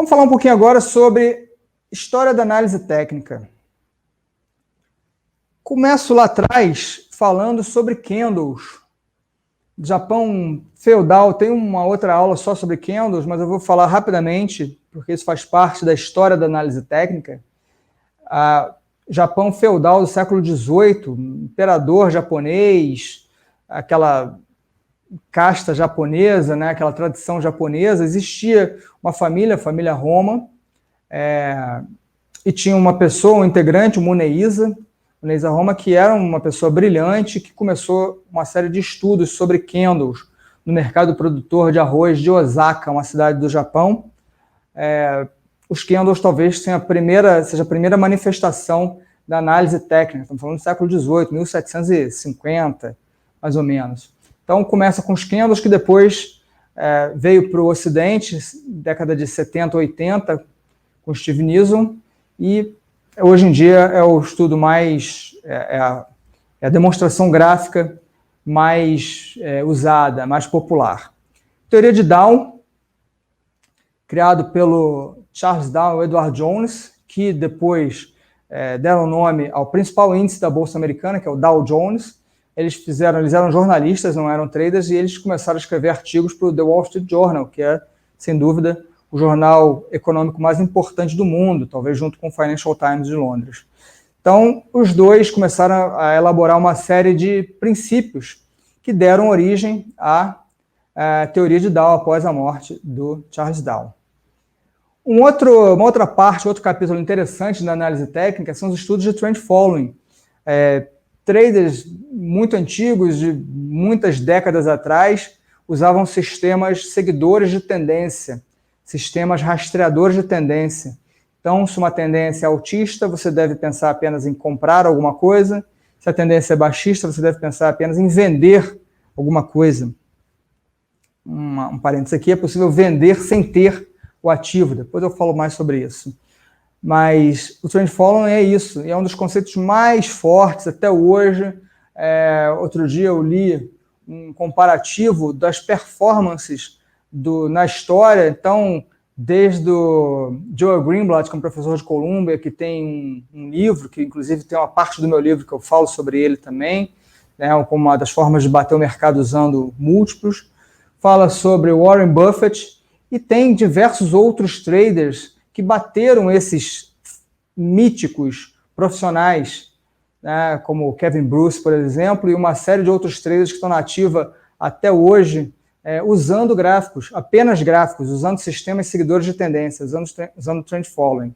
Vamos falar um pouquinho agora sobre história da análise técnica. Começo lá atrás falando sobre candles. Japão feudal, tem uma outra aula só sobre candles, mas eu vou falar rapidamente, porque isso faz parte da história da análise técnica. Japão feudal do século XVIII, imperador japonês, aquela casta japonesa, né, aquela tradição japonesa, existia uma família, a família Roma, e tinha uma pessoa, um integrante, o Muneisa Roma, que era uma pessoa brilhante, que começou uma série de estudos sobre candles no mercado produtor de arroz de Osaka, uma cidade do Japão. Os candles talvez seja a primeira manifestação da análise técnica, estamos falando do século XVIII, 1750, mais ou menos. Então começa com os candles, que depois veio para o Ocidente, década de 70, 80, com Steve Nison, e hoje em dia é o estudo mais, a demonstração gráfica mais usada, mais popular. Teoria de Dow, criado pelo Charles Dow e Edward Jones, que depois deram nome ao principal índice da Bolsa Americana, que é o Dow Jones. Eles eram jornalistas, não eram traders, e eles começaram a escrever artigos para o The Wall Street Journal, que é, sem dúvida, o jornal econômico mais importante do mundo, talvez junto com o Financial Times de Londres. Então, os dois começaram a elaborar uma série de princípios que deram origem à teoria de Dow após a morte do Charles Dow. Uma outra parte, outro capítulo interessante da análise técnica são os estudos de trend following. Traders muito antigos, de muitas décadas atrás, usavam sistemas seguidores de tendência, sistemas rastreadores de tendência. Então, se uma tendência é altista, você deve pensar apenas em comprar alguma coisa. Se a tendência é baixista, você deve pensar apenas em vender alguma coisa. Um parênteses aqui, é possível vender sem ter o ativo. Depois eu falo mais sobre isso. Mas o trend following é isso, e é um dos conceitos mais fortes até hoje. Outro dia eu li um comparativo das performances na história. Então, desde o Joel Greenblatt, que é um professor de Columbia, que tem um livro, que inclusive tem uma parte do meu livro que eu falo sobre ele também, né, como uma das formas de bater o mercado usando múltiplos. Fala sobre o Warren Buffett, e tem diversos outros traders que bateram esses míticos profissionais, né, como o Kevin Bruce, por exemplo, e uma série de outros traders que estão na ativa até hoje, usando gráficos, apenas gráficos, usando sistemas seguidores de tendência, usando trend following.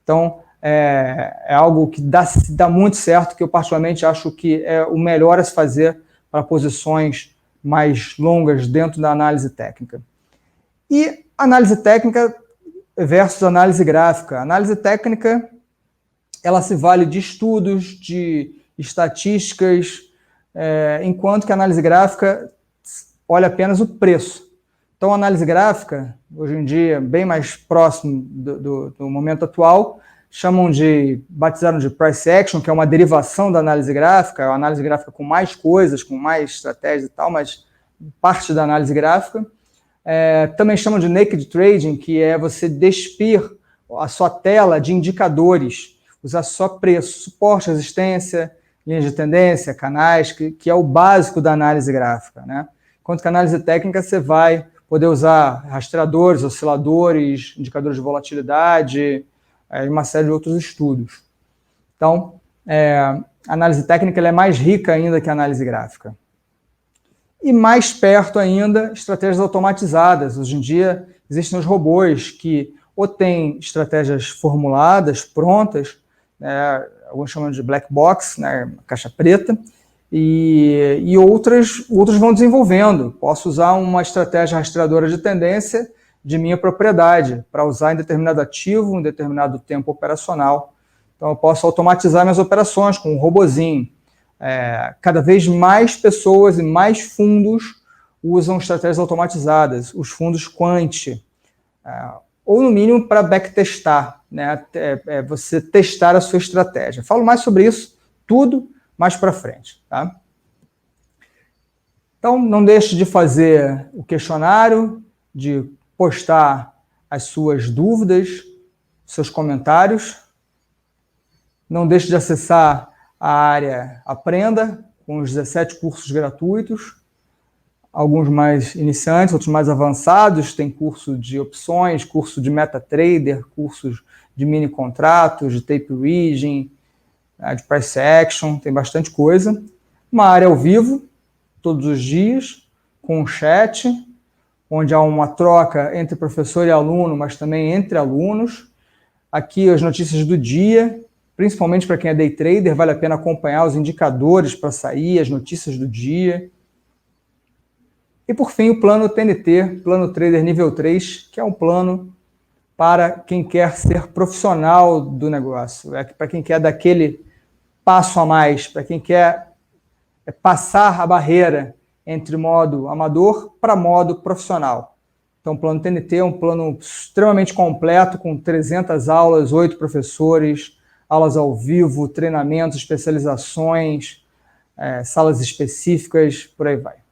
Então, é algo que dá muito certo, que eu particularmente acho que é o melhor a se fazer para posições mais longas dentro da análise técnica. E análise técnica versus análise gráfica. A análise técnica, ela se vale de estudos, de estatísticas, enquanto que a análise gráfica olha apenas o preço. Então, a análise gráfica, hoje em dia, bem mais próximo do momento atual, batizaram de price action, que é uma derivação da análise gráfica, é uma análise gráfica com mais coisas, com mais estratégias e tal, mas parte da análise gráfica. Também chamam de naked trading, que é você despir a sua tela de indicadores, usar só preço, suporte, resistência, linhas de tendência, canais, que é o básico da análise gráfica, né? Enquanto que a análise técnica você vai poder usar rastreadores, osciladores, indicadores de volatilidade, e uma série de outros estudos. Então, a análise técnica ela é mais rica ainda que a análise gráfica. E mais perto ainda, estratégias automatizadas. Hoje em dia, existem os robôs que ou têm estratégias formuladas, prontas, né, alguns chamam de black box, né, caixa preta, e outros vão desenvolvendo. Posso usar uma estratégia rastreadora de tendência de minha propriedade para usar em determinado ativo, em determinado tempo operacional. Então, eu posso automatizar minhas operações com um robozinho. Cada vez mais pessoas e mais fundos usam estratégias automatizadas, os fundos quant, ou no mínimo para backtestar, né? Você testar a sua estratégia. Falo mais sobre isso tudo mais para frente, tá? Então, não deixe de fazer o questionário, de postar as suas dúvidas, seus comentários. Não deixe de acessar a área Aprenda, com os 17 cursos gratuitos, alguns mais iniciantes, outros mais avançados. Tem curso de opções, curso de MetaTrader, cursos de mini contratos, de tape reading, de price action, tem bastante coisa. Uma área ao vivo, todos os dias, com um chat, onde há uma troca entre professor e aluno, mas também entre alunos. Aqui as notícias do dia, principalmente para quem é day trader, vale a pena acompanhar os indicadores para sair, as notícias do dia. E por fim, o plano TNT, Plano Trader Nível 3, que é um plano para quem quer ser profissional do negócio, para quem quer dar aquele passo a mais, para quem quer passar a barreira entre modo amador para modo profissional. Então, o plano TNT é um plano extremamente completo, com 300 aulas, 8 professores, aulas ao vivo, treinamentos, especializações, salas específicas, por aí vai.